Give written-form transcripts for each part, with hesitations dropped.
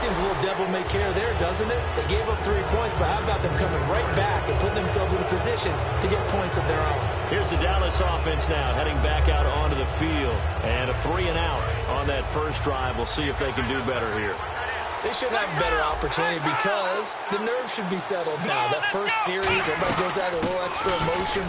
seems a little devil-may-care there, doesn't it? They gave up 3 points, but how about them coming right back and putting themselves in a position to get points of their own? Here's the Dallas offense now, heading back out onto the field. And a 3-and-out on that first drive. We'll see if they can do better here. They should have a better opportunity because the nerves should be settled now. That first series, everybody goes out with a little extra emotion.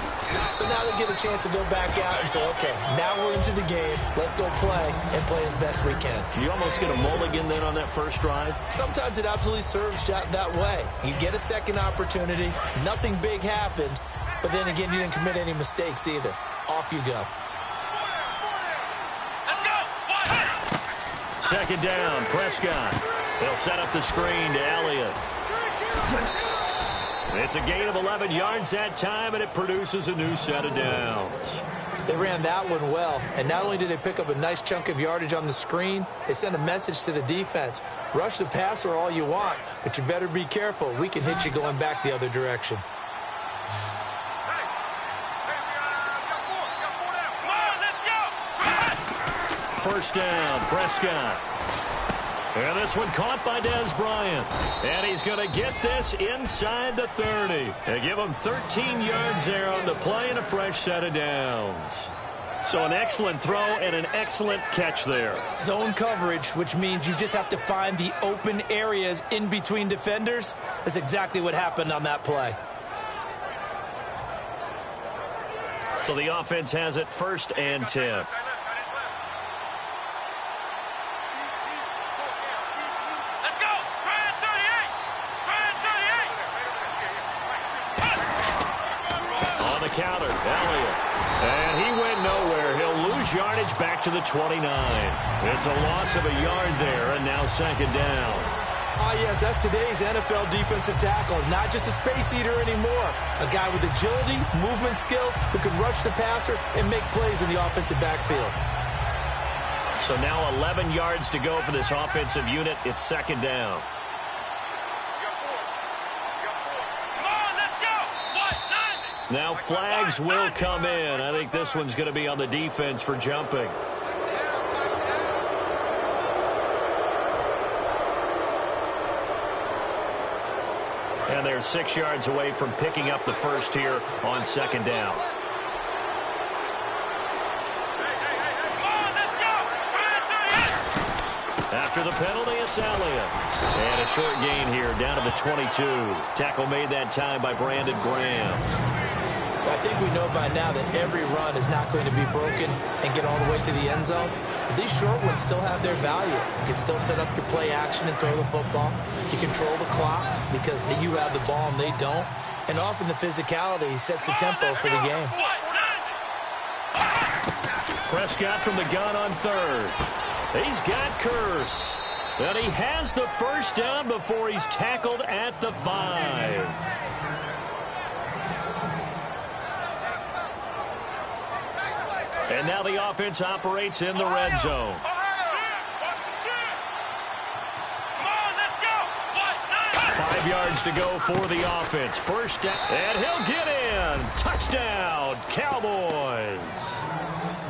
So now they get a chance to go back out and say, okay, now we're into the game. Let's go play and play as best we can. You almost get a mulligan then on that first drive? Sometimes it absolutely serves that way. You get a second opportunity. Nothing big happened. But then again, you didn't commit any mistakes either. Off you go. Second down, Prescott. They'll set up the screen to Elliott. It's a gain of 11 yards that time, and it produces a new set of downs. They ran that one well, and not only did they pick up a nice chunk of yardage on the screen, they sent a message to the defense. Rush the passer all you want, but you better be careful. We can hit you going back the other direction. First down, Prescott. And this one caught by Dez Bryant. And he's going to get this inside the 30. They give him 13 yards there on the play and a fresh set of downs. So an excellent throw and an excellent catch there. Zone coverage, which means you just have to find the open areas in between defenders. That's exactly what happened on that play. So the offense has it 1st and 10. Counter, Elliott. And he went nowhere. He'll lose yardage back to the 29. It's a loss of a yard there, and now second down. Ah, yes, that's today's NFL defensive tackle. Not just a space eater anymore. A guy with agility, movement skills, who can rush the passer and make plays in the offensive backfield. So now 11 yards to go for this offensive unit. It's second down. Now flags will come in. I think this one's going to be on the defense for jumping. And they're 6 yards away from picking up the first here on second down. After the penalty, it's Elliott. And a short gain here down to the 22. Tackle made that time by Brandon Graham. I think we know by now that every run is not going to be broken and get all the way to the end zone. But these short ones still have their value. You can still set up your play action and throw the football. You control the clock because you have the ball and they don't. And often the physicality sets the tempo for the game. Prescott from the gun on third. He's got Kearse. And he has the first down before he's tackled at the 5. And now the offense operates in the red zone. 5 yards to go for the offense. First down, and he'll get in. Touchdown, Cowboys.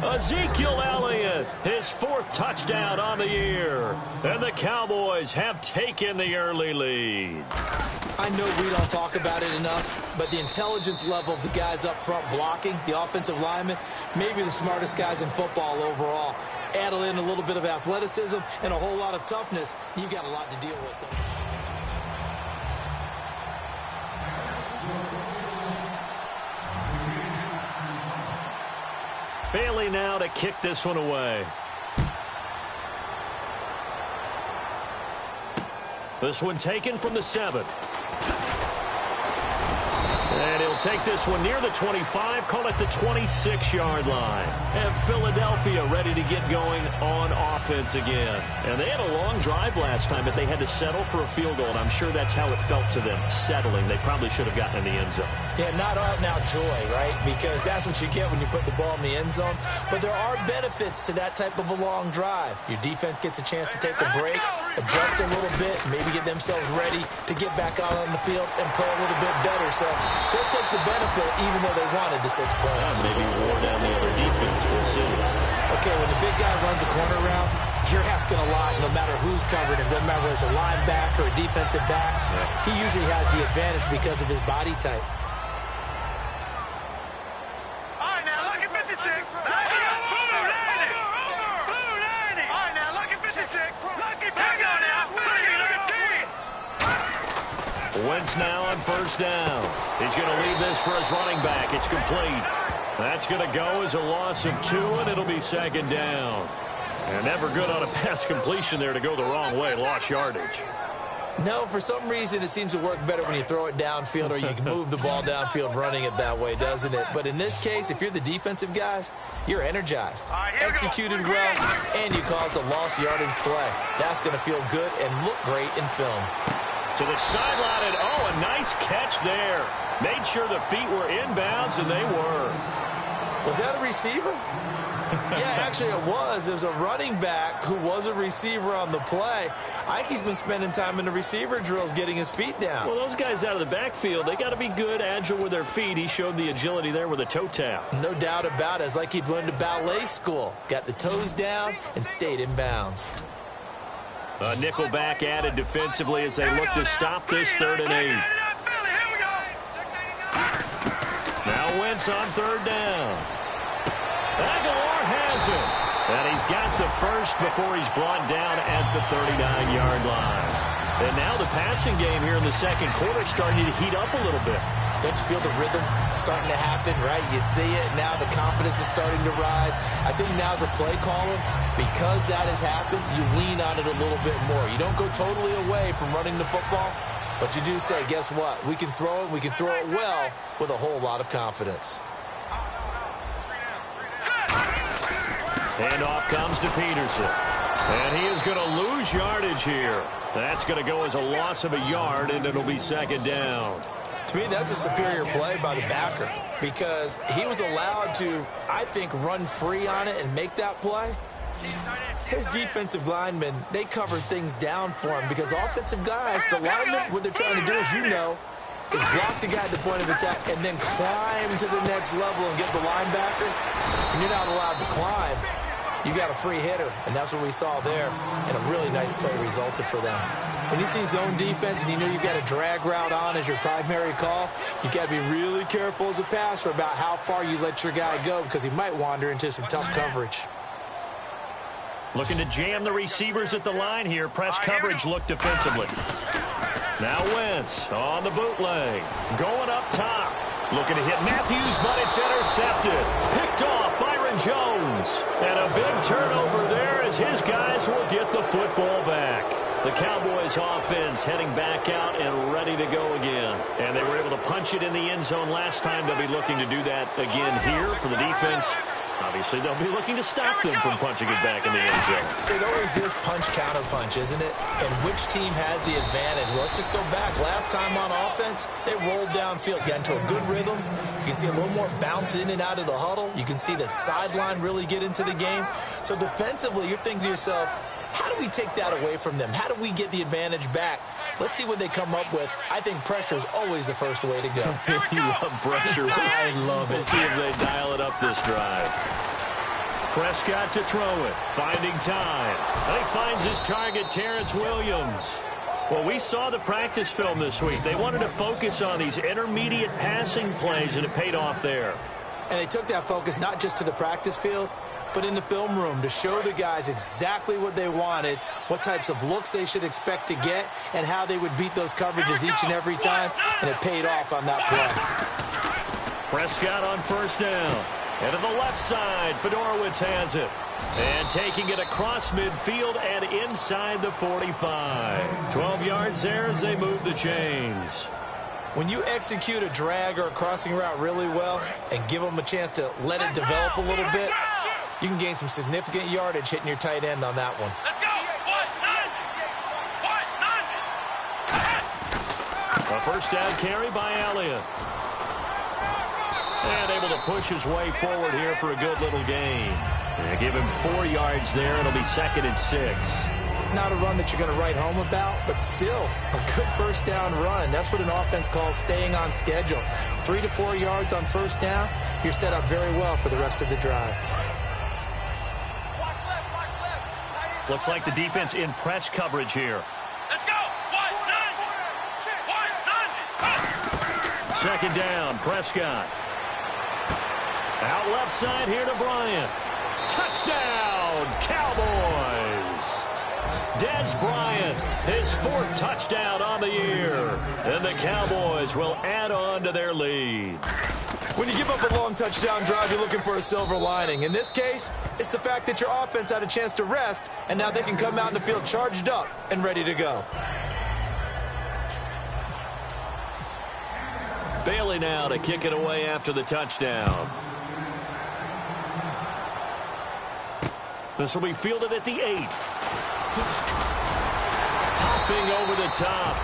Ezekiel Elliott, his 4th touchdown on the year. And the Cowboys have taken the early lead. I know we don't talk about it enough, but the intelligence level of the guys up front blocking, the offensive linemen, maybe the smartest guys in football overall. Add in a little bit of athleticism and a whole lot of toughness, you've got a lot to deal with them. Bailey now to kick this one away. This one taken from the 7. And he'll take this one near the 25, call it the 26-yard line. And Philadelphia ready to get going on offense again. And they had a long drive last time, but they had to settle for a field goal. And I'm sure that's how it felt to them, settling. They probably should have gotten in the end zone. Yeah, not out now joy, right? Because that's what you get when you put the ball in the end zone. But there are benefits to that type of a long drive. Your defense gets a chance to take a break, adjust a little bit, maybe get themselves ready to get back out on the field and play a little bit better. So they'll take the benefit even though they wanted the 6 points. Maybe wore down the other defense. We'll see. Okay, when the big guy runs a corner route, you're asking a lot no matter who's covering him. Doesn't matter whether it's a linebacker or a defensive back. He usually has the advantage because of his body type. All right, now look at 56. Blue 90. Blue 90. All right, now look at 56. Lucky back on now. Look at 10. Wentz now on first down. He's going to leave this for his running back. It's complete. That's going to go as a loss of 2, and it'll be second down. And never good on a pass completion there to go the wrong way. Lost yardage. No, for some reason it seems to work better when you throw it downfield or you can move the ball downfield running it that way, doesn't it? But in this case, if you're the defensive guys, you're energized, executed well, and you caused a lost yardage play. That's going to feel good and look great in film. To the sideline, and a nice catch there. Made sure the feet were inbounds, and they were. Was that a receiver? Yeah, actually it was. It was a running back who was a receiver on the play. Ike's been spending time in the receiver drills getting his feet down. Well, those guys out of the backfield, they got to be good, agile with their feet. He showed the agility there with a toe tap. No doubt about it. It's like he'd went to ballet school. Got the toes down and stayed in bounds. A nickel back added defensively as they look to stop this 3rd and 8. Now Wentz on 3rd down. Aguilar has it. And he's got the first before he's brought down at the 39-yard line. And now the passing game here in the second quarter is starting to heat up a little bit. Don't you feel the rhythm starting to happen, right? You see it. Now the confidence is starting to rise. I think now as a play caller, because that has happened, you lean on it a little bit more. You don't go totally away from running the football, but you do say, guess what? We can throw it. We can throw it well with a whole lot of confidence. Handoff comes to Peterson. And he is going to lose yardage here. That's going to go as a loss of a yard, and it'll be second down. To me, that's a superior play by the backer because he was allowed to, I think, run free on it and make that play. His defensive linemen, they cover things down for him because offensive guys, the linemen, what they're trying to do, as you know, is block the guy at the point of attack and then climb to the next level and get the linebacker. And you're not allowed to climb. You got a free hitter, and that's what we saw there, and a really nice play resulted for them. When you see zone defense and you know you've got a drag route on as your primary call, you got to be really careful as a passer about how far you let your guy go because he might wander into some tough coverage. Looking to jam the receivers at the line here. Press coverage look defensively. Now Wentz on the bootleg. Going up top. Looking to hit Matthews, but it's intercepted. Picked off Byron Jones. And a big turnover there as his guys will get the football back. The Cowboys offense heading back out and ready to go again. And they were able to punch it in the end zone last time. They'll be looking to do that again here for the defense. Obviously, they'll be looking to stop them from punching it back in the end zone. It always is punch-counter-punch, isn't it? And which team has the advantage? Well, let's just go back. Last time on offense, they rolled downfield, got into a good rhythm. You can see a little more bounce in and out of the huddle. You can see the sideline really get into the game. So defensively, you're thinking to yourself, how do we take that away from them? How do we get the advantage back? Let's see what they come up with. I think pressure is always the first way to go. You love pressure. I love it. We'll see if they dial it up this drive. Prescott to throw it. Finding time. And he finds his target, Terrence Williams. Well, we saw the practice film this week. They wanted to focus on these intermediate passing plays, and it paid off there. And they took that focus not just to the practice field, but in the film room to show the guys exactly what they wanted, what types of looks they should expect to get, and how they would beat those coverages each and every time, and it paid off on that play. Prescott on first down. And to the left side, Fedorowicz has it. And taking it across midfield and inside the 45. 12 yards there as they move the chains. When you execute a drag or a crossing route really well and give them a chance to let it develop a little bit, you can gain some significant yardage hitting your tight end on that one. A first down carry by Elliott. And able to push his way forward here for a good little gain. And give him 4 yards there. It'll be 2nd and 6. Not a run that you're going to write home about, but still a good first down run. That's what an offense calls staying on schedule. 3 to 4 yards on first down, you're set up very well for the rest of the drive. Looks like the defense in press coverage here. Let's go. 1-9. Second down, Prescott. Out left side here to Bryant. Touchdown, Cowboys. Dez Bryant, his 4th touchdown on the year. And the Cowboys will add on to their lead. When you give up a long touchdown drive, you're looking for a silver lining. In this case, it's the fact that your offense had a chance to rest, and now they can come out in the field charged up and ready to go. Bailey now to kick it away after the touchdown. This will be fielded at the 8. Hopping over the top.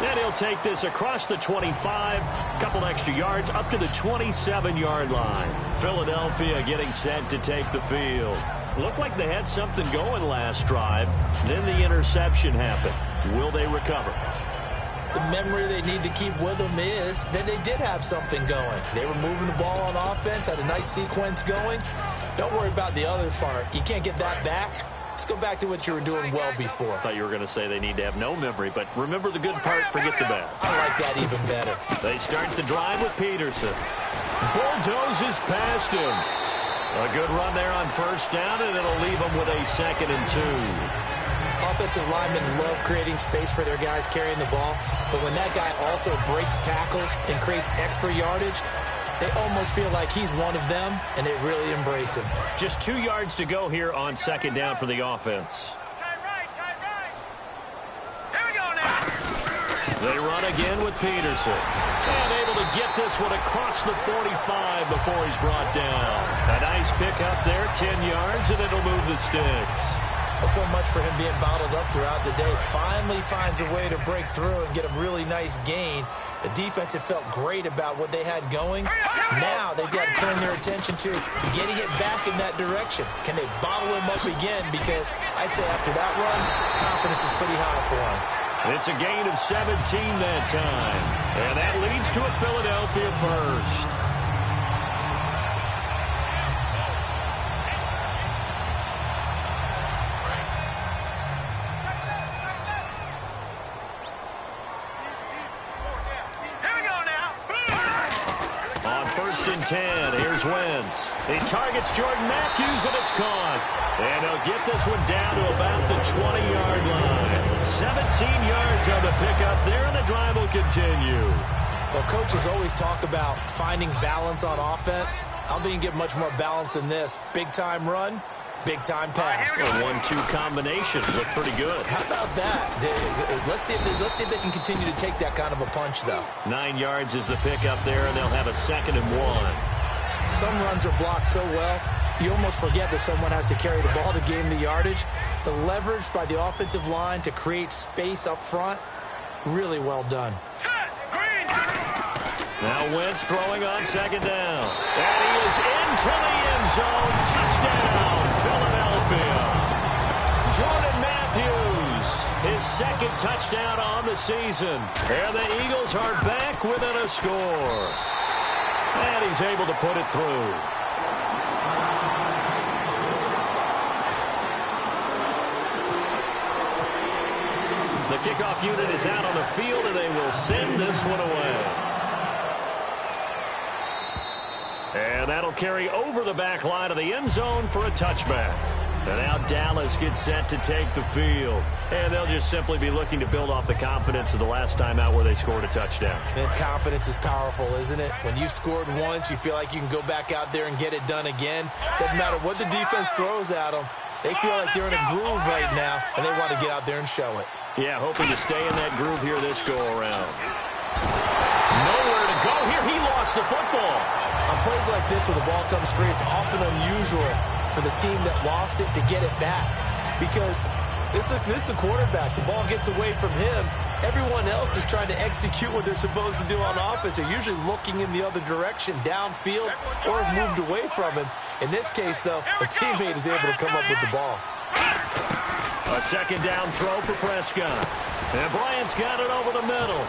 And he'll take this across the 25. Couple extra yards up to the 27-yard line. Philadelphia getting set to take the field. Looked like they had something going last drive. Then the interception happened. Will they recover? The memory they need to keep with them is that they did have something going. They were moving the ball on offense, had a nice sequence going. Don't worry about the other part. You can't get that back. Let's go back to what you were doing well before. I thought you were going to say they need to have no memory, but remember the good part, forget the bad. I like that even better. They start the drive with Peterson. Bulldozes past him. A good run there on first down, and it'll leave them with a 2nd and 2. Offensive linemen love creating space for their guys carrying the ball, but when that guy also breaks tackles and creates extra yardage, they almost feel like he's one of them, and they really embrace him. Just 2 yards to go here on 2nd down for the offense. Tight right. Here we go now. They run again with Peterson. And able to get this one across the 45 before he's brought down. A nice pick up there, 10 yards, and it'll move the sticks. Well, so much for him being bottled up throughout the day. Finally finds a way to break through and get a really nice gain. The defense had felt great about what they had going. Now they've got to turn their attention to getting it back in that direction. Can they bottle him up again? Because I'd say after that run, confidence is pretty high for him. It's a gain of 17 that time. And that leads to a Philadelphia first. And 10. Here's Wentz. He targets Jordan Matthews, and it's caught. And they'll get this one down to about the 20-yard line. 17 yards on the pickup there, and the drive will continue. Well, coaches always talk about finding balance on offense. I don't think you can get much more balance than this. Big-time run, big-time pass. A 1-2 combination. Looked pretty good. How about that? Let's see if they can continue to take that kind of a punch, though. 9 yards is the pickup there, and they'll have a 2nd and 1. Some runs are blocked so well, you almost forget that someone has to carry the ball to gain the yardage. The leverage by the offensive line to create space up front, really well done. Now Wentz throwing on 2nd down. And he is into the end zone. Touchdown, Philadelphia. Jordan Matthews, his 2nd touchdown on the season. And the Eagles are back within a score. And he's able to put it through. The kickoff unit is out on the field, and they will send this one away. And that'll carry over the back line of the end zone for a touchback. And now Dallas gets set to take the field. And they'll just simply be looking to build off the confidence of the last time out where they scored a touchdown. And confidence is powerful, isn't it? When you've scored once, you feel like you can go back out there and get it done again. Doesn't matter what the defense throws at them. They feel like they're in a groove right now, and they want to get out there and show it. Yeah, hoping to stay in that groove here this go-around. Nowhere to go here. He lost the football. On plays like this where the ball comes free, it's often unusual for the team that lost it to get it back. Because this is the quarterback. The ball gets away from him. Everyone else is trying to execute what they're supposed to do on offense. They're usually looking in the other direction, downfield, or have moved away from him. In this case, though, a teammate is able to come up with the ball. A 2nd down throw for Prescott. And Bryant's got it over the middle.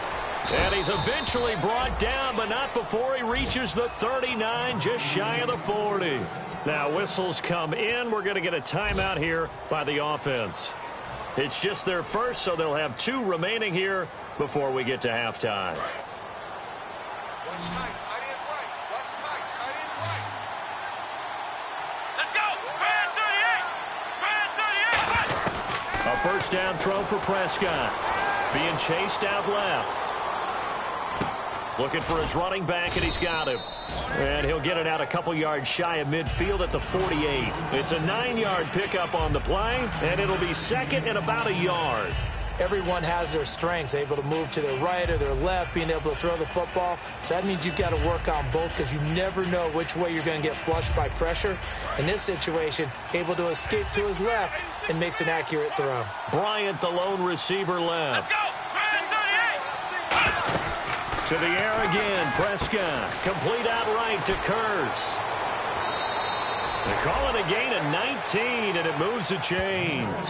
And he's eventually brought down, but not before he reaches the 39, just shy of the 40. Now whistles come in. We're going to get a timeout here by the offense. It's just their first, so they'll have 2 remaining here before we get to halftime. Watch tight. Tight end right. Watch tight. Tight end right. Let's go. Brand 38. Brand 38. A first down throw for Prescott. Being chased out left. Looking for his running back, and he's got him. And he'll get it out a couple yards shy of midfield at the 48. It's a 9-yard pickup on the play, and it'll be second and about a yard. Everyone has their strengths, able to move to their right or their left, being able to throw the football. So that means you've got to work on both because you never know which way you're going to get flushed by pressure. In this situation, able to escape to his left and makes an accurate throw. Bryant, the lone receiver, left. To the air again, Prescott. Complete outright to Kearse. They call it a gain of 19, and it moves the chains.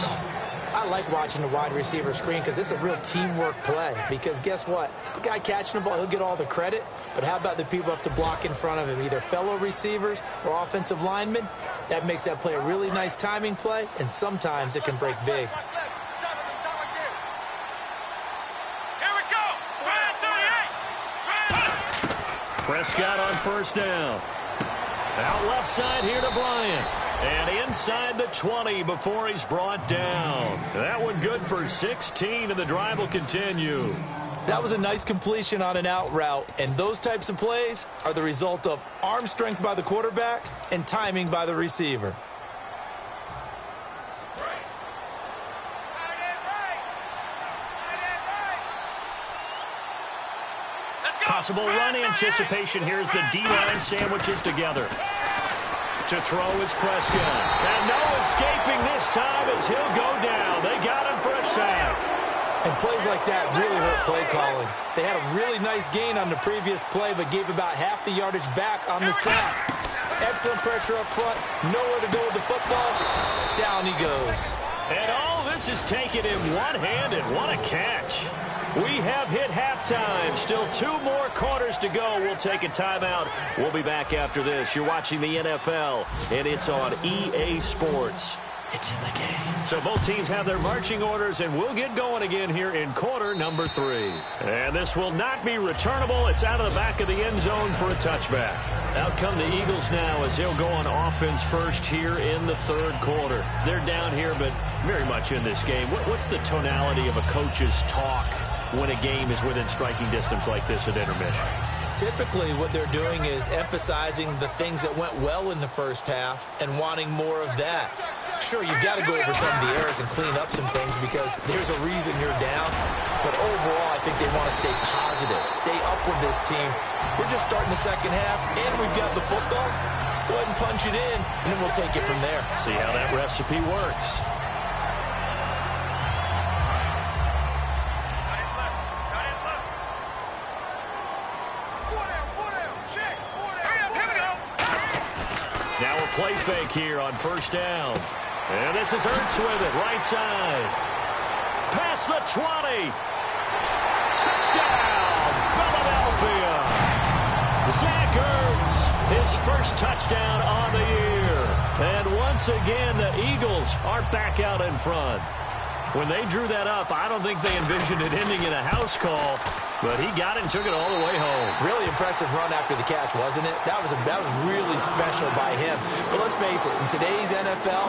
I like watching the wide receiver screen because it's a real teamwork play. Because guess what? The guy catching the ball, he'll get all the credit. But how about the people up to block in front of him, either fellow receivers or offensive linemen? That makes that play a really nice timing play, and sometimes it can break big. Prescott on first down. Out left side here to Bryant. And inside the 20 before he's brought down. That one good for 16, and the drive will continue. That was a nice completion on an out route, and those types of plays are the result of arm strength by the quarterback and timing by the receiver. Possible run anticipation here as the D-line sandwiches together. To throw is Prescott. And no escaping this time as he'll go down. They got him for a sack. And plays like that really hurt play calling. They had a really nice gain on the previous play, but gave about half the yardage back on the sack. Excellent pressure up front. Nowhere to go with the football. Down he goes. And all this is taken in one-handed. What a catch. We have hit halftime. Still 2 more quarters to go. We'll take a timeout. We'll be back after this. You're watching the NFL, and it's on EA Sports. It's in the game. So both teams have their marching orders, and we'll get going again here in quarter number 3. And this will not be returnable. It's out of the back of the end zone for a touchback. Out come the Eagles now as they'll go on offense first here in the 3rd quarter. They're down here, but very much in this game. What's the tonality of a coach's talk when a game is within striking distance like this at intermission? Typically, what they're doing is emphasizing the things that went well in the first half and wanting more of that. Sure, you've got to go over some of the errors and clean up some things because there's a reason you're down. But overall, I think they want to stay positive, stay up with this team. We're just starting the second half, and we've got the football. Let's go ahead and punch it in, and then we'll take it from there. See how that recipe works. Play fake here on first down. And this is Ertz with it, right side. Past the 20. Touchdown, Philadelphia. Zach Ertz, his first touchdown on the year. And once again, the Eagles are back out in front. When they drew that up, I don't think they envisioned it ending in a house call, but he got it and took it all the way home. Really impressive run after the catch, wasn't it? That was really special by him. But let's face it, in today's NFL,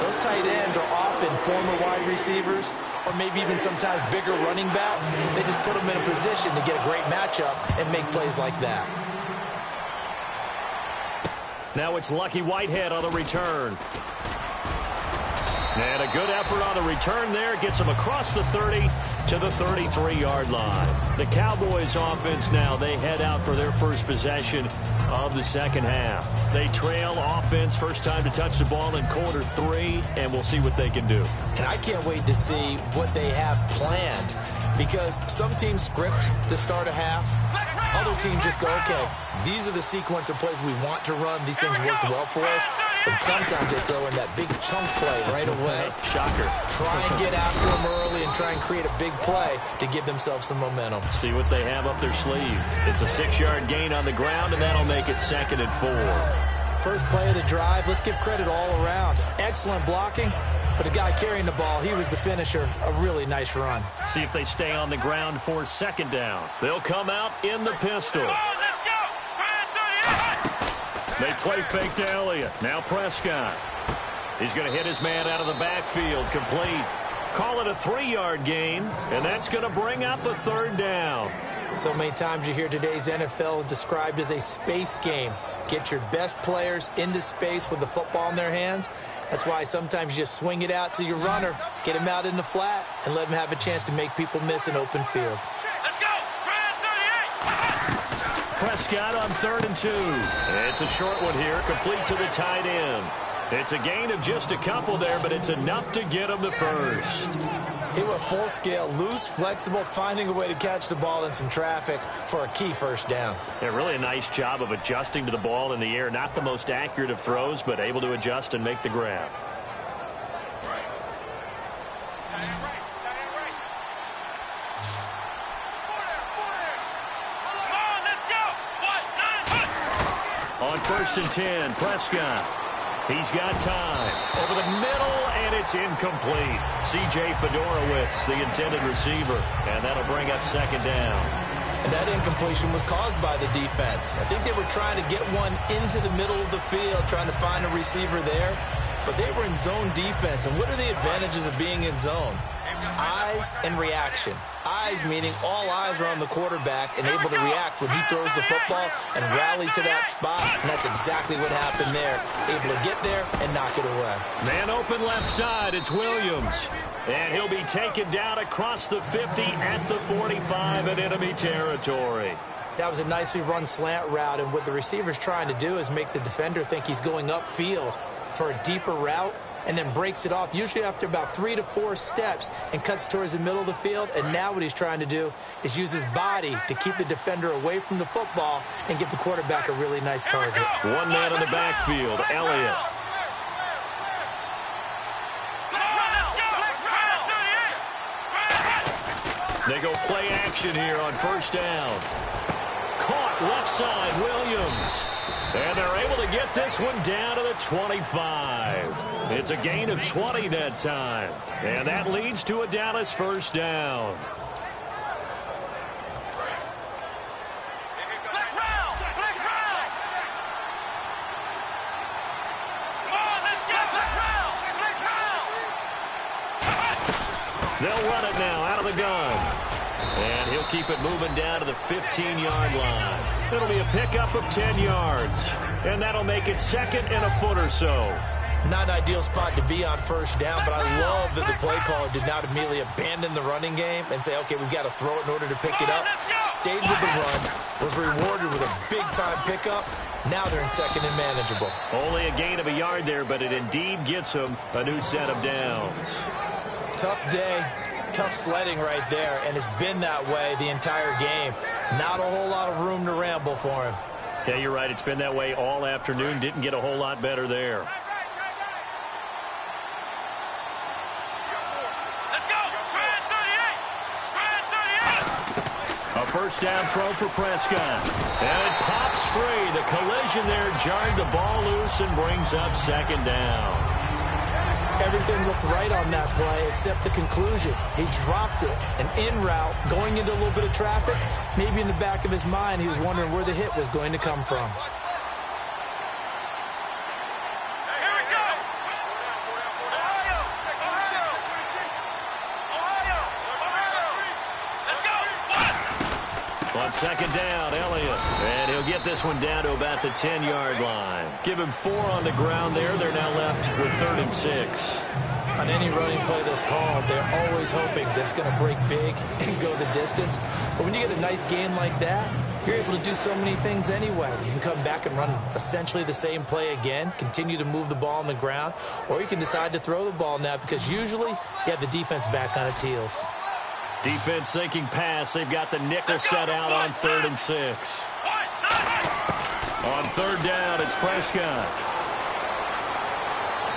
those tight ends are often former wide receivers or maybe even sometimes bigger running backs. They just put them in a position to get a great matchup and make plays like that. Now it's Lucky Whitehead on the return. And a good effort on the return there. Gets him across the 30 to the 33-yard line. The Cowboys offense now, they head out for their first possession of the second half. They trail offense, first time to touch the ball in quarter 3, and we'll see what they can do. And I can't wait to see what they have planned because some teams script to start a half. Other teams just go, okay, these are the sequence of plays we want to run. These things worked well for us. And sometimes they throw in that big chunk play right away. Shocker. Try and get after them early and try and create a big play to give themselves some momentum. See what they have up their sleeve. It's a 6-yard gain on the ground, and that'll make it 2nd and 4. First play of the drive, let's give credit all around. Excellent blocking, but the guy carrying the ball, he was the finisher. A really nice run. See if they stay on the ground for 2nd down. They'll come out in the pistol. They play fake to Elliott. Now Prescott. He's going to hit his man out of the backfield. Complete. Call it a 3-yard gain, and that's going to bring up a 3rd down. So many times you hear today's NFL described as a space game. Get your best players into space with the football in their hands. That's why sometimes you just swing it out to your runner, get him out in the flat, and let him have a chance to make people miss an open field. Let's go! Prescott on 3rd and 2. It's a short one here, complete to the tight end. It's a gain of just a couple there, but it's enough to get him the first. He went full scale, loose, flexible, finding a way to catch the ball in some traffic for a key 1st down. Yeah, really a nice job of adjusting to the ball in the air. Not the most accurate of throws, but able to adjust and make the grab. On 1st and 10, Prescott. He's got time. Over the middle, and it's incomplete. C.J. Fedorowicz, the intended receiver, and that'll bring up 2nd down. And that incompletion was caused by the defense. I think they were trying to get one into the middle of the field, trying to find a receiver there, but they were in zone defense. And what are the advantages of being in zone? Eyes and reaction. Eyes meaning all eyes are on the quarterback and able to react when he throws the football and rally to that spot. And that's exactly what happened there. Able to get there and knock it away. Man open left side. It's Williams. And he'll be taken down across the 50 at the 45 in enemy territory. That was a nicely run slant route. And what the receiver's trying to do is make the defender think he's going upfield for a deeper route, and then breaks it off, usually after about 3 to 4 steps, and cuts towards the middle of the field. And now what he's trying to do is use his body to keep the defender away from the football and give the quarterback a really nice target. One man in the backfield, Elliott. They go play action here on 1st down. Caught left side, Williams. And they're able to get this one down to the 25. It's a gain of 20 that time. And that leads to a Dallas 1st down. They'll run it now out of the gun. And he'll keep it moving down to the 15-yard line. It'll be a pickup of 10 yards. And that'll make it 2nd and a foot or so. Not an ideal spot to be on 1st down, but I love that the play caller did not immediately abandon the running game and say, okay, we've got to throw it in order to pick it up. Stayed with the run, was rewarded with a big-time pickup. Now they're in 2nd and manageable. Only a gain of a yard there, but it indeed gets them a new set of downs. Tough day, tough sledding right there, and it's been that way the entire game. Not a whole lot of room to ramble for him. Yeah, you're right. It's been that way all afternoon. Didn't get a whole lot better there. Let's go! Brad 38! 38! A 1st down throw for Prescott. And it pops free. The collision there jarred the ball loose and brings up 2nd down. Everything looked right on that play except the conclusion. He dropped it, an in route, going into a little bit of traffic. Maybe in the back of his mind, he was wondering where the hit was going to come from. Here we go! Ohio! Let's go! On 2nd down, Elliott. And he'll get this one down to about the 10-yard line. Give him 4 on the ground there. They're now left with 3rd and 6. On any running play that's called, they're always hoping that it's going to break big and go the distance. But when you get a nice gain like that, you're able to do so many things anyway. You can come back and run essentially the same play again, continue to move the ball on the ground, or you can decide to throw the ball now because usually you have the defense back on its heels. Defense thinking pass. They've got the nickel set out on 3rd and 6. On 3rd down, it's Prescott.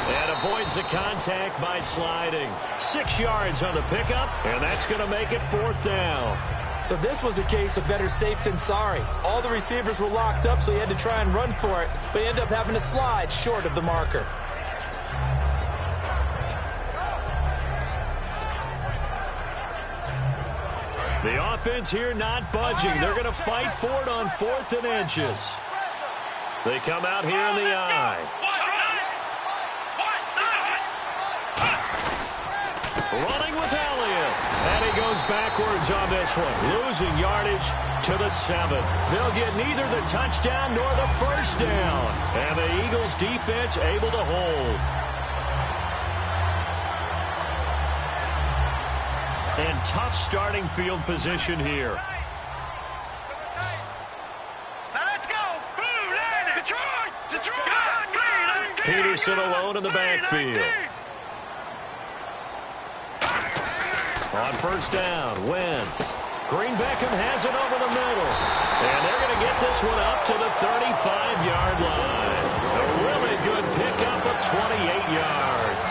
And avoids the contact by sliding. 6 yards on the pickup, and that's going to make it 4th down. So this was a case of better safe than sorry. All the receivers were locked up, so he had to try and run for it, but he ended up having to slide short of the marker. The offense here not budging. They're going to fight for it on 4th and inches. They come out here in the eye. Running with Elliott. And he goes backwards on this one. Losing yardage to the 7. They'll get neither the touchdown nor the 1st down. And the Eagles defense able to hold. And tough starting field position here. Now let's go. Boo, Landon. Detroit. Peterson alone in the backfield. On 1st down, Wentz. Green Beckham has it over the middle. And they're going to get this one up to the 35-yard line. A really good pickup of 28 yards.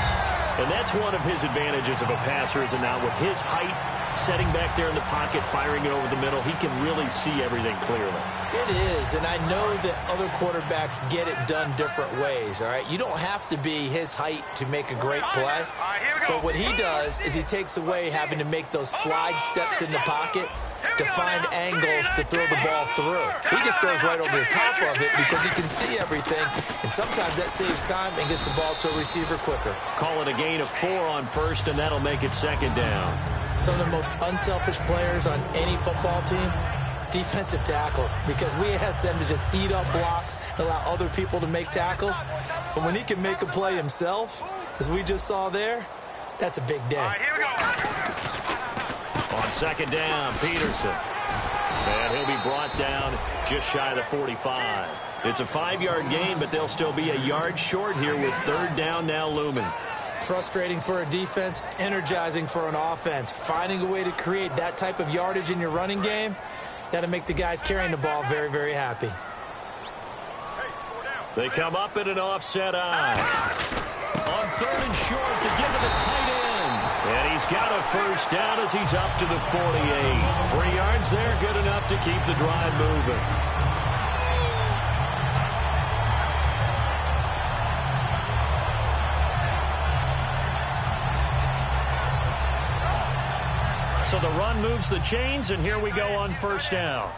And that's one of his advantages of a passer, is now with his height, setting back there in the pocket, firing it over the middle, he can really see everything clearly. It is, and I know that other quarterbacks get it done different ways, all right? You don't have to be his height to make a great play, but what he does is he takes away having to make those slide steps in the pocket to find angles to throw the ball through. He just throws right over the top of it because he can see everything, and sometimes that saves time and gets the ball to a receiver quicker. Call it a gain of 4 on 1st, and that'll make it 2nd down. Some of the most unselfish players on any football team, defensive tackles, because we ask them to just eat up blocks and allow other people to make tackles. But when he can make a play himself, as we just saw there, that's a big day. All right, here we go. On 2nd down, Peterson. And he'll be brought down just shy of the 45. It's a 5-yard gain, but they'll still be a yard short here with 3rd down now looming. Frustrating for a defense, energizing for an offense. Finding a way to create that type of yardage in your running game, that'll make the guys carrying the ball very, very happy. They come up in an offset eye. On 3rd and short to give to the tight end. And he's got a 1st down as he's up to the 48. 3 yards there, good enough to keep the drive moving. So the run moves the chains, and here we go on 1st down.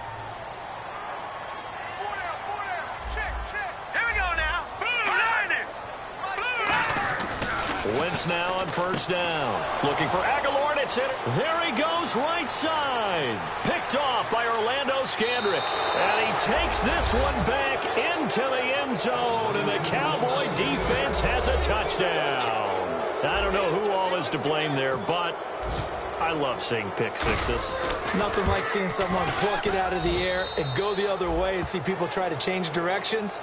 Here we go now. Boo, Landon. Wentz now on 1st down. Looking for Aguilar, and it's in. There he goes, right side. Picked off by Orlando Scandrick. And he takes this one back into the end zone, and the Cowboy defense has a touchdown. I don't know who all is to blame there, but I love seeing pick sixes. Nothing like seeing someone pluck it out of the air and go the other way and see people try to change directions.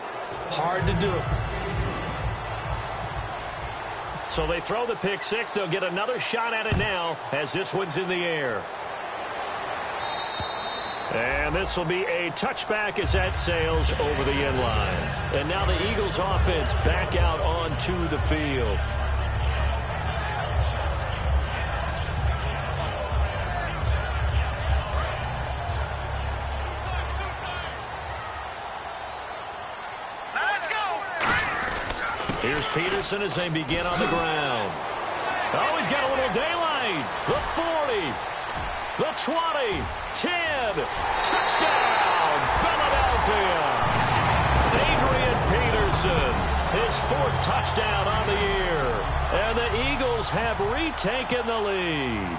Hard to do. So they throw the pick six. They'll get another shot at it now as this one's in the air. And this will be a touchback as that sails over the end line. And now the Eagles offense back out onto the field. Here's Peterson as they begin on the ground. Oh, he's got a little daylight. The 40, the 20, 10, touchdown, Philadelphia. Adrian Peterson, his 4th touchdown on the year. And the Eagles have retaken the lead.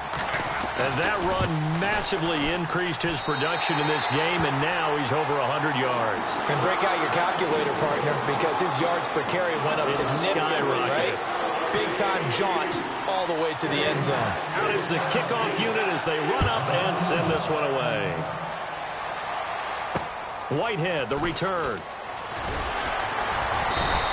And that run massively increased his production in this game, and now he's over 100 yards. And break out your calculator, partner, because his yards per carry went up significantly, right? Big-time jaunt all the way to the end zone. Out is the kickoff unit as they run up and send this one away. Whitehead, the return.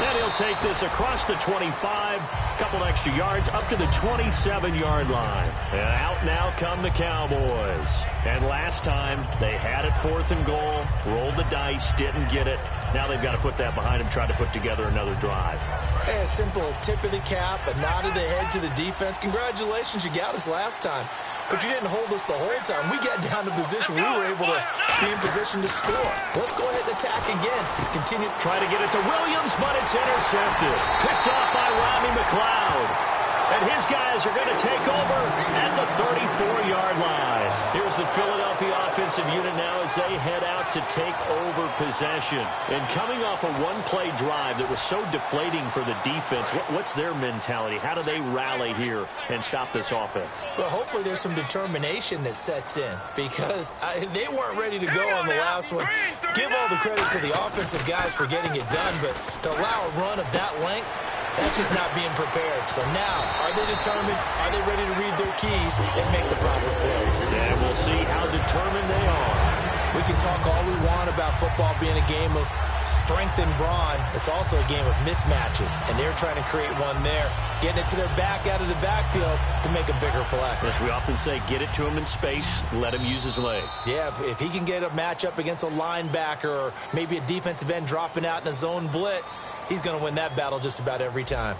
And he'll take this across the 25, a couple extra yards up to the 27-yard line. And out now come the Cowboys. And last time they had it 4th and goal, rolled the dice, didn't get it. Now they've got to put that behind them, try to put together another drive. Hey, a simple tip of the cap, a nod of the head to the defense. Congratulations, you got us last time. But you didn't hold us the whole time. We got down to position. We were able to be in position to score. Let's go ahead and attack again. Continue. Try to get it to Williams, but it's intercepted. Picked off by Rodney McLeod. And his guys are going to take over at the 34-yard line. Here's the Philadelphia offensive unit now as they head out to take over possession. And coming off a one-play drive that was so deflating for the defense, what's their mentality? How do they rally here and stop this offense? Well, hopefully there's some determination that sets in because they weren't ready to go on the last one. Give all the credit to the offensive guys for getting it done, but to allow a run of that length, that's just not being prepared. So now, are they determined? Are they ready to read their keys and make the proper plays? And we'll see how determined they are. We can talk all we want about football being a game of strength and brawn. It's also a game of mismatches, and they're trying to create one there, getting it to their back out of the backfield to make a bigger play. As we often say, get it to him in space, let him use his leg. Yeah, if he can get a matchup against a linebacker or maybe a defensive end dropping out in a zone blitz, he's going to win that battle just about every time.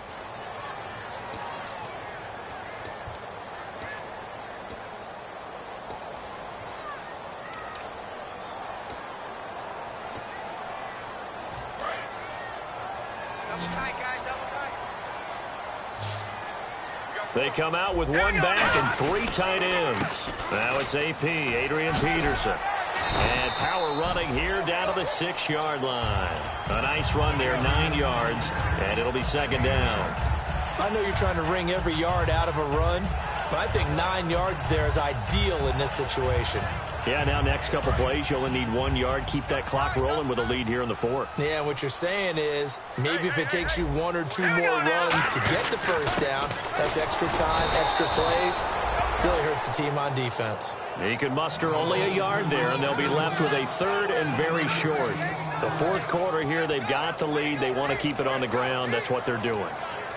They come out with one back and 3 tight ends. Now it's AP, Adrian Peterson. And power running here down to the 6-yard line. A nice run there, 9 yards, and it'll be 2nd down. I know you're trying to wring every yard out of a run, but I think 9 yards there is ideal in this situation. Yeah, now next couple plays, you only need 1 yard. Keep that clock rolling with a lead here in the 4th. Yeah, what you're saying is maybe if it takes you 1 or 2 more runs to get the first down, that's extra time, extra plays. Really hurts the team on defense. He can muster only a yard there, and they'll be left with a 3rd and very short. The 4th quarter here, they've got the lead. They want to keep it on the ground. That's what they're doing.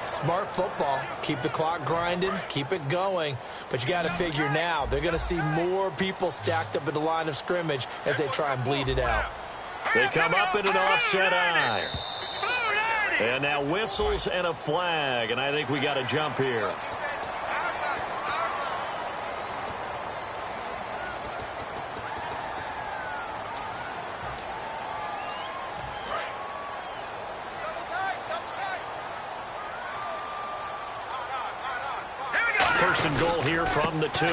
Smart football. Keep the clock grinding. Keep it going. But you got to figure now, they're going to see more people stacked up at the line of scrimmage as they try and bleed it out. They come up in an offset eye. And now whistles and a flag, and I think we got a jump here. First and goal here from the 2.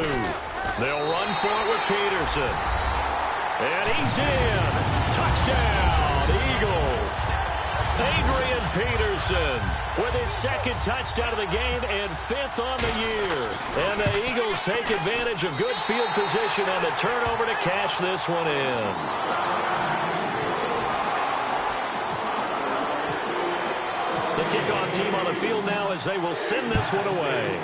They'll run for it with Peterson. And he's in. Touchdown, Eagles. Adrian Peterson with his 2nd touchdown of the game and 5th on the year. And the Eagles take advantage of good field position on the turnover to cash this one in. The kickoff team on the field now as they will send this one away.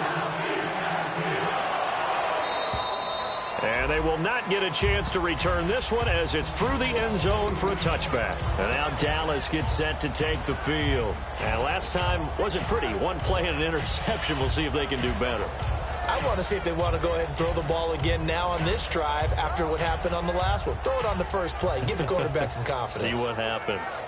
And they will not get a chance to return this one as it's through the end zone for a touchback. And now Dallas gets set to take the field. And last time wasn't pretty. 1 play and an interception. We'll see if they can do better. I want to see if they want to go ahead and throw the ball again now on this drive after what happened on the last one. Throw it on the first play. Give the quarterback some confidence. See what happens.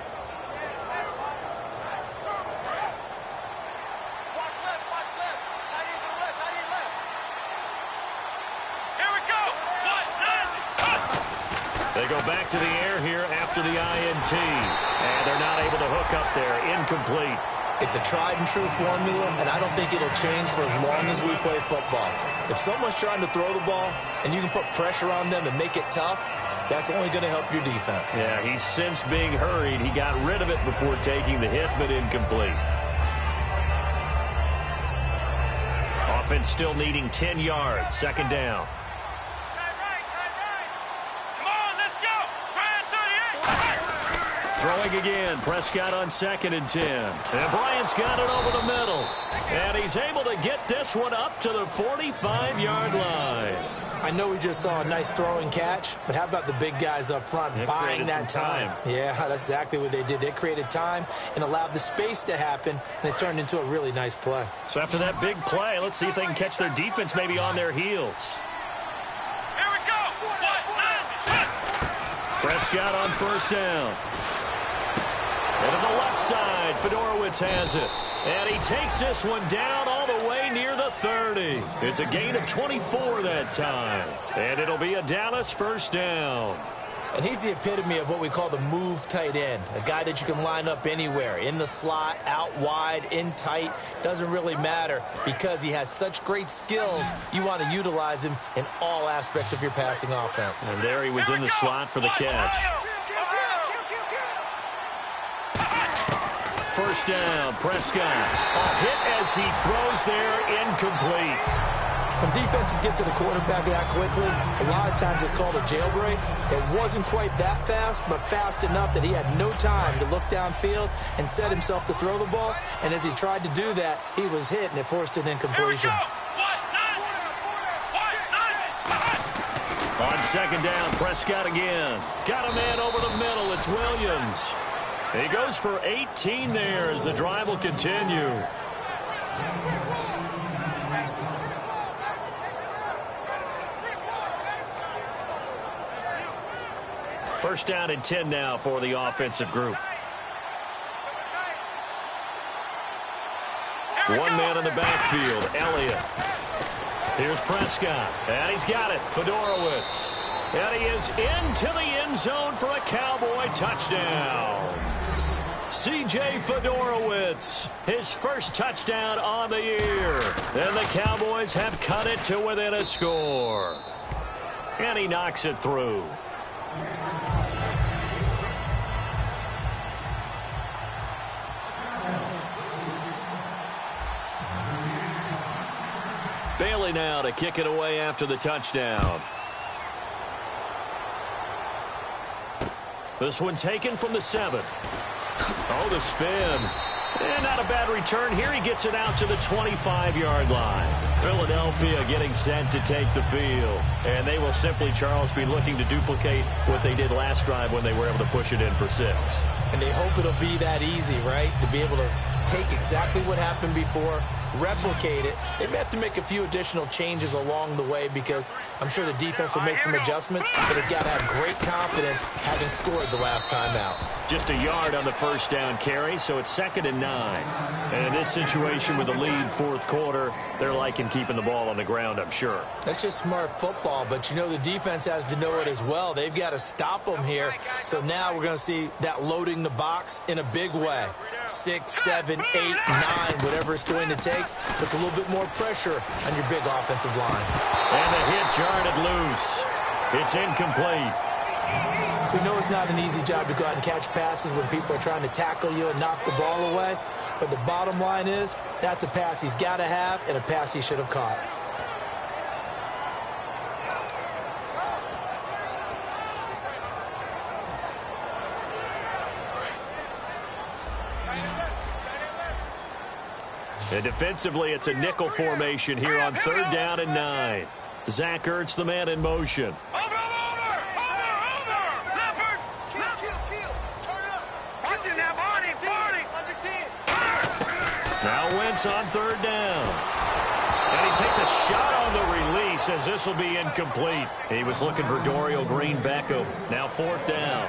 They go back to the air here after the INT. And they're not able to hook up there. Incomplete. It's a tried-and-true formula, and I don't think it'll change for as long as we play football. If someone's trying to throw the ball and you can put pressure on them and make it tough, that's only going to help your defense. Yeah, he's since being hurried. He got rid of it before taking the hit, but incomplete. Offense still needing 10 yards. 2nd down. Throwing again. Prescott on 2nd and 10. And Bryant's got it over the middle. And he's able to get this one up to the 45-yard line. I I know we just saw a nice throwing catch, but how about the big guys up front buying that time? Yeah, that's exactly what they did. They created time and allowed the space to happen, and it turned into a really nice play. So after that big play, let's see if they can catch their defense maybe on their heels. Here we go. Prescott on first down. And to the left side, Fedorowicz has it. And he takes this one down all the way near the 30. It's a gain of 24 that time. And it'll be a Dallas first down. And he's the epitome of what we call the move tight end, a guy that you can line up anywhere, in the slot, out wide, in tight, doesn't really matter because he has such great skills. You want to utilize him in all aspects of your passing offense. And there he was in the slot for the catch. First down, Prescott. A hit as he throws there, incomplete. When defenses get to the quarterback that quickly, a lot of times it's called a jailbreak. It wasn't quite that fast, but fast enough that he had no time to look downfield and set himself to throw the ball. And as he tried to do that, he was hit, and it forced an incompletion. On second down, Prescott again. Got a man over the middle. It's Williams. He goes for 18 there as the drive will continue. First down and 10 now for the offensive group. One man in the backfield, Elliott. Here's Prescott, and he's got it, Fedorowicz. And he is into the end zone for a Cowboy touchdown. C.J. Fedorowicz, his first touchdown on the year. And the Cowboys have cut it to within a score. And he knocks it through. Bailey now to kick it away after the touchdown. This one taken from the 7. Oh, the spin. And not a bad return here. He gets it out to the 25-yard line. Philadelphia getting set to take the field. And they will simply, Charles, be looking to duplicate what they did last drive when they were able to push it in for 6. And they hope it'll be that easy, right? To be able to take exactly what happened before, replicate it. They may have to make a few additional changes along the way because I'm sure the defense will make some adjustments, but they've got to have great confidence having scored the last time out. Just a yard on the first down carry, so it's 2nd and 9. And in this situation with the lead fourth quarter, they're liking keeping the ball on the ground, I'm sure. That's just smart football, but you know the defense has to know it as well. They've got to stop them here. So now we're going to see that loading the box in a big way. 6, 7, 8, 9, whatever it's going to take. Puts a little bit more pressure on your big offensive line. And the hit jarred it loose. It's incomplete. We know it's not an easy job to go out and catch passes when people are trying to tackle you and knock the ball away. But the bottom line is, that's a pass he's got to have and a pass he should have caught. And defensively, it's a nickel formation here on 3rd down and 9. Zach Ertz, the man in motion. Over! Leopard! Kill! Turn up! Watch it now, Barney! Under 10! Now Wentz on 3rd down. And he takes a shot on the release as this will be incomplete. He was looking for Dorial Green-Beckham. Now 4th down.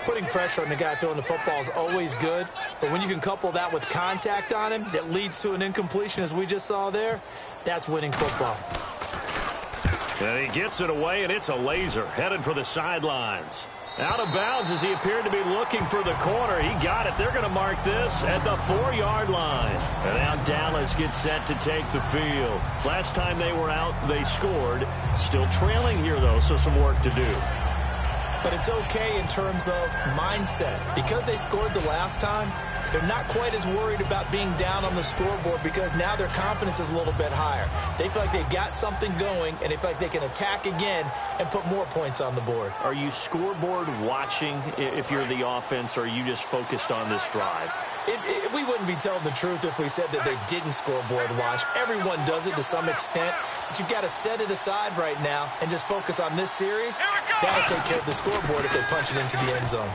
Putting pressure on the guy throwing the football is always good, but when you can couple that with contact on him that leads to an incompletion, as we just saw there, that's winning football. And he gets it away, and it's a laser headed for the sidelines. Out of bounds as he appeared to be looking for the corner. He got it. They're going to mark this at the 4-yard line. And now Dallas gets set to take the field. Last time they were out, they scored. Still trailing here, though, so some work to do. But it's okay in terms of mindset. Because they scored the last time, They're not quite as worried about being down on the scoreboard because now their confidence is a little bit higher. They feel like they've got something going, and they feel like they can attack again and put more points on the board. Are you scoreboard watching if you're the offense, or are you just focused on this drive? We wouldn't be telling the truth if we said that they didn't scoreboard watch. Everyone does it to some extent, but you've got to set it aside right now and just focus on this series. That'll take care of the scoreboard if they punch it into the end zone.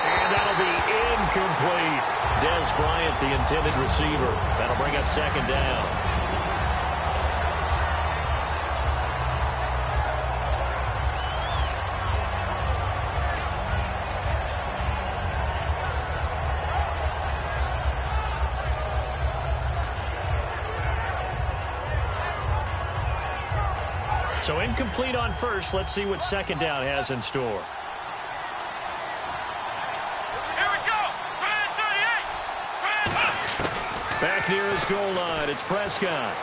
And that'll be incomplete. Dez Bryant, the intended receiver. That'll bring up second down. So incomplete on first. Let's see what second down has in store. Here we go. Back near his goal line, it's Prescott.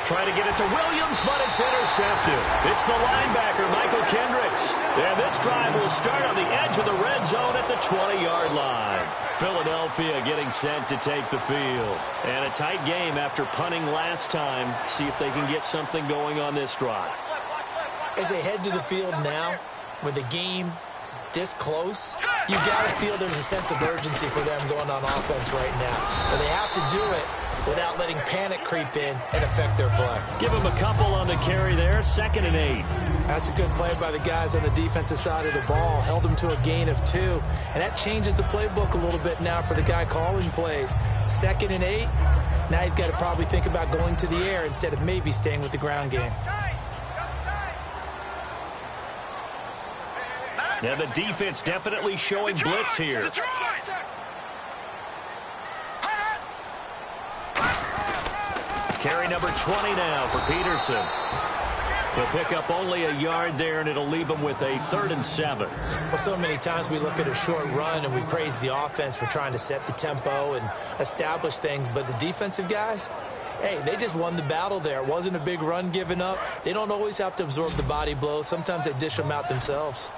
Trying to get it to Williams, but it's intercepted. It's the linebacker, Michael Kendricks. And this drive will start on the edge of the red zone at the 20-yard line. Philadelphia getting set to take the field. And a tight game after punting last time. See if they can get something going on this drive. As they head to the field now, with the game this close, you've got to feel there's a sense of urgency for them going on offense right now. But they have to do it without letting panic creep in and affect their play. Give them a couple on the carry there, 2nd and 8. That's a good play by the guys on the defensive side of the ball. Held them to a gain of 2. And that changes the playbook a little bit now for the guy calling plays. 2nd and 8. Now he's got to probably think about going to the air instead of maybe staying with the ground game. Yeah, the defense definitely showing blitz here. Carry number 20 now for Peterson. He'll pick up only a yard there, and it'll leave him with a 3rd and 7. Well, so many times we look at a short run and we praise the offense for trying to set the tempo and establish things, but the defensive guys, hey, they just won the battle there. It wasn't a big run given up. They don't always have to absorb the body blows. Sometimes they dish them out themselves.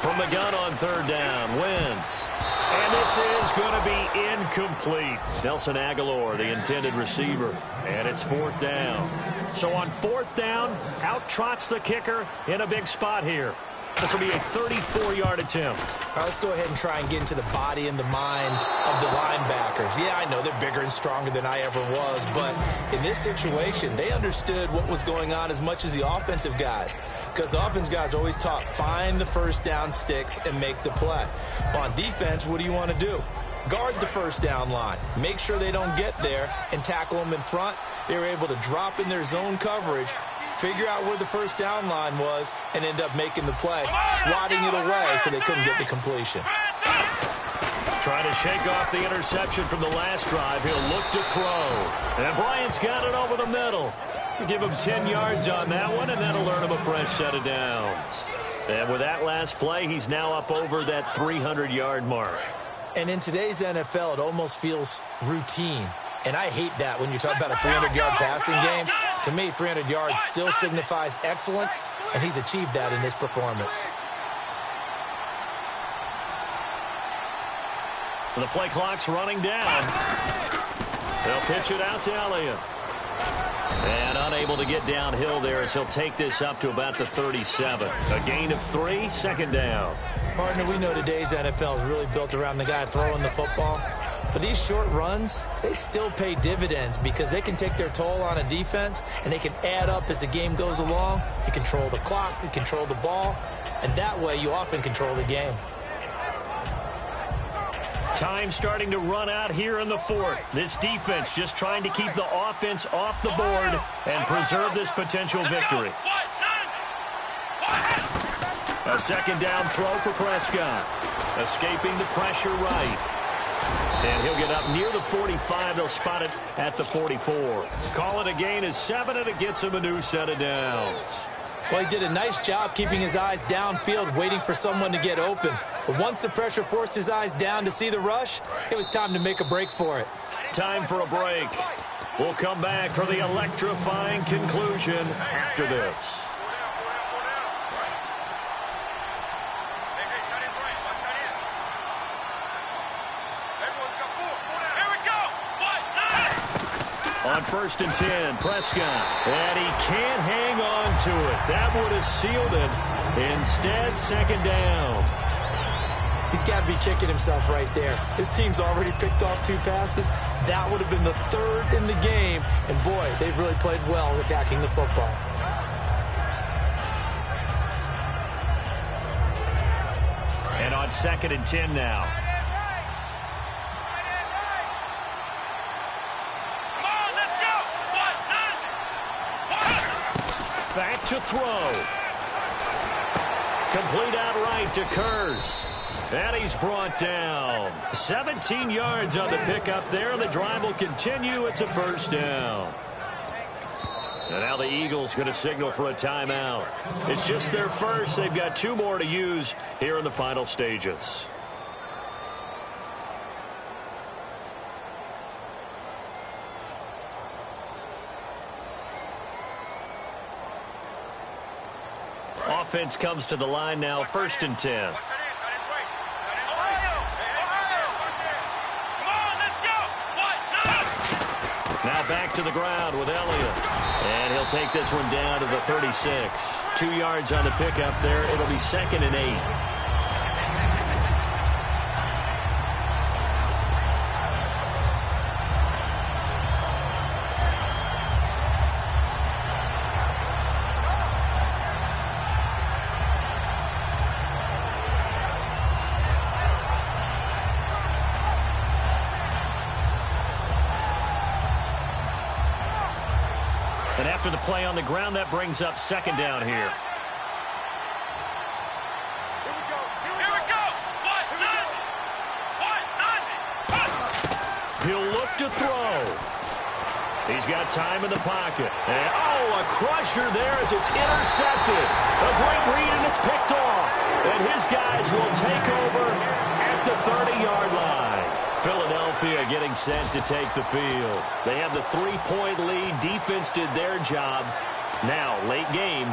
From the gun on 3rd down, Wentz. And this is going to be incomplete. Nelson Aguilar, the intended receiver. And it's 4th down. So on 4th down, out trots the kicker in a big spot here. This will be a 34-yard attempt. All right, let's go ahead and try and get into the body and the mind of the linebackers. Yeah, I know they're bigger and stronger than I ever was, but in this situation, they understood what was going on as much as the offensive guys, because the offensive guys are always taught, find the first down sticks and make the play. On defense, what do you want to do? Guard the first down line. Make sure they don't get there and tackle them in front. They were able to drop in their zone coverage, figure out where the first down line was, and end up making the play, swatting it away so they couldn't get the completion. Trying to shake off the interception from the last drive. He'll look to throw. And Bryant's got it over the middle. Give him 10 yards on that one, and that'll earn him a fresh set of downs. And with that last play, he's now up over that 300-yard mark. And in today's NFL, it almost feels routine. And I hate that when you talk about a 300-yard passing game. To me, 300 yards still signifies excellence, and he's achieved that in this performance. The play clock's running down. They'll pitch it out to Elliott. And unable to get downhill there as he'll take this up to about the 37. A gain of 3, 2nd down. Partner, we know today's NFL is really built around the guy throwing the football. But these short runs, they still pay dividends because they can take their toll on a defense, and they can add up as the game goes along. You control the clock, you control the ball, and that way you often control the game. Time starting to run out here in the 4th. This defense just trying to keep the offense off the board and preserve this potential victory. A 2nd down throw for Prescott. Escaping the pressure right. And he'll get up near the 45. They'll spot it at the 44. Call it a gain of 7, and it gets him a new set of downs. Well, he did a nice job keeping his eyes downfield, waiting for someone to get open. But once the pressure forced his eyes down to see the rush, it was time to make a break for it. Time for a break. We'll come back for the electrifying conclusion after this. On 1st and 10, Prescott. And he can't hang on to it. That would have sealed it. Instead, 2nd down. He's got to be kicking himself right there. His team's already picked off 2 passes. That would have been the 3rd in the game. And, boy, they've really played well attacking the football. And on 2nd and 10 now. Back to throw. Complete outright to Kurz. And he's brought down. 17 yards on the pickup there. The drive will continue. It's a 1st down. And now the Eagles going to signal for a timeout. It's just their first. They've got 2 more to use here in the final stages. Offense comes to the line now, 1st and 10. Now back to the ground with Elliott. And he'll take this one down to the 36. 2 yards on the pickup there. It'll be 2nd and 8. And after the play on the ground, that brings up 2nd down here. Here we go. He'll look to throw. He's got time in the pocket. And, a crusher there as it's intercepted. A great read, and it's picked off. And his guys will take over at the 30-yard line. Philadelphia getting set to take the field. They have the 3-point lead. Defense did their job. Now, late game.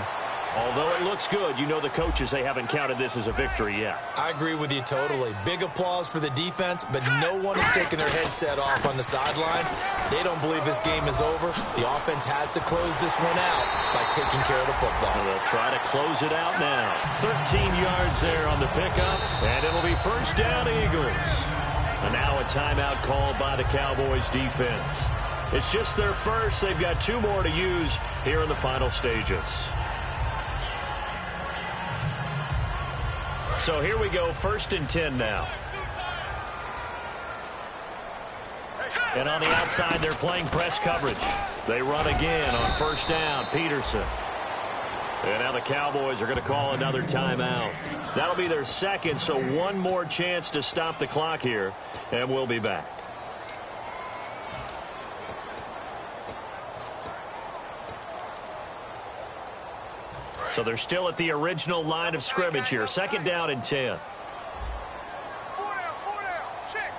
Although it looks good, you know the coaches, they haven't counted this as a victory yet. I agree with you totally. Big applause for the defense, but no one is taking their headset off on the sidelines. They don't believe this game is over. The offense has to close this one out by taking care of the football. And they'll try to close it out now. 13 yards there on the pickup, and it'll be 1st down, Eagles. And now a timeout called by the Cowboys defense. It's just their first. They've got 2 more to use here in the final stages. So here we go, 1st and 10 now. And on the outside, they're playing press coverage. They run again on 1st down, Peterson. And now the Cowboys are going to call another timeout. That'll be their 2nd, so 1 more chance to stop the clock here, and we'll be back. So they're still at the original line of scrimmage here. 2nd down and 10. 4 down. Check.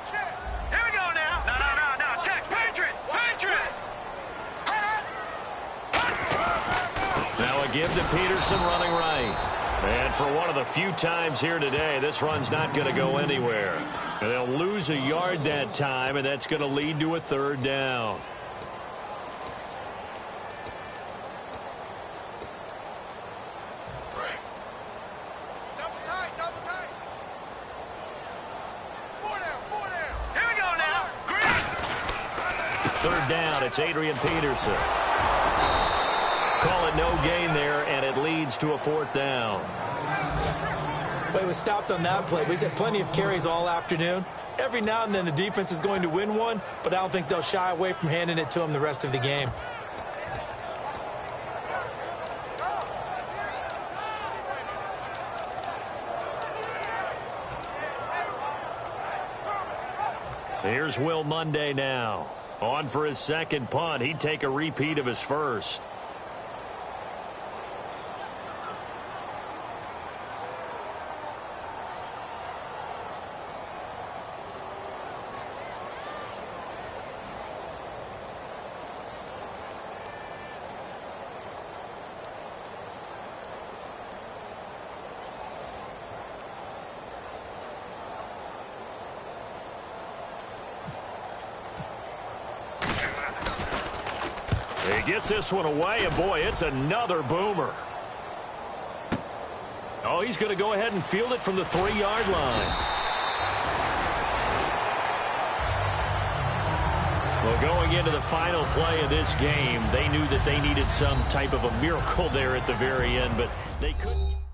Here we go now. No. Check. Patriot. Now a give to Peterson running right. And for one of the few times here today, this run's not going to go anywhere. And they'll lose a yard that time, and that's going to lead to a 3rd down. Double tight. 4 down. Here we go now. 3rd down, it's Adrian Peterson. Call it no gain there, and it leads to a 4th down. But it was stopped on that play. He's had plenty of carries all afternoon. Every now and then the defense is going to win one, but I don't think they'll shy away from handing it to him the rest of the game. Here's Will Monday now. On for his 2nd punt. He'd take a repeat of his first. He gets this one away, and boy, it's another boomer. Oh, he's going to go ahead and field it from the 3-yard line. Well, going into the final play of this game, they knew that they needed some type of a miracle there at the very end, but they couldn't.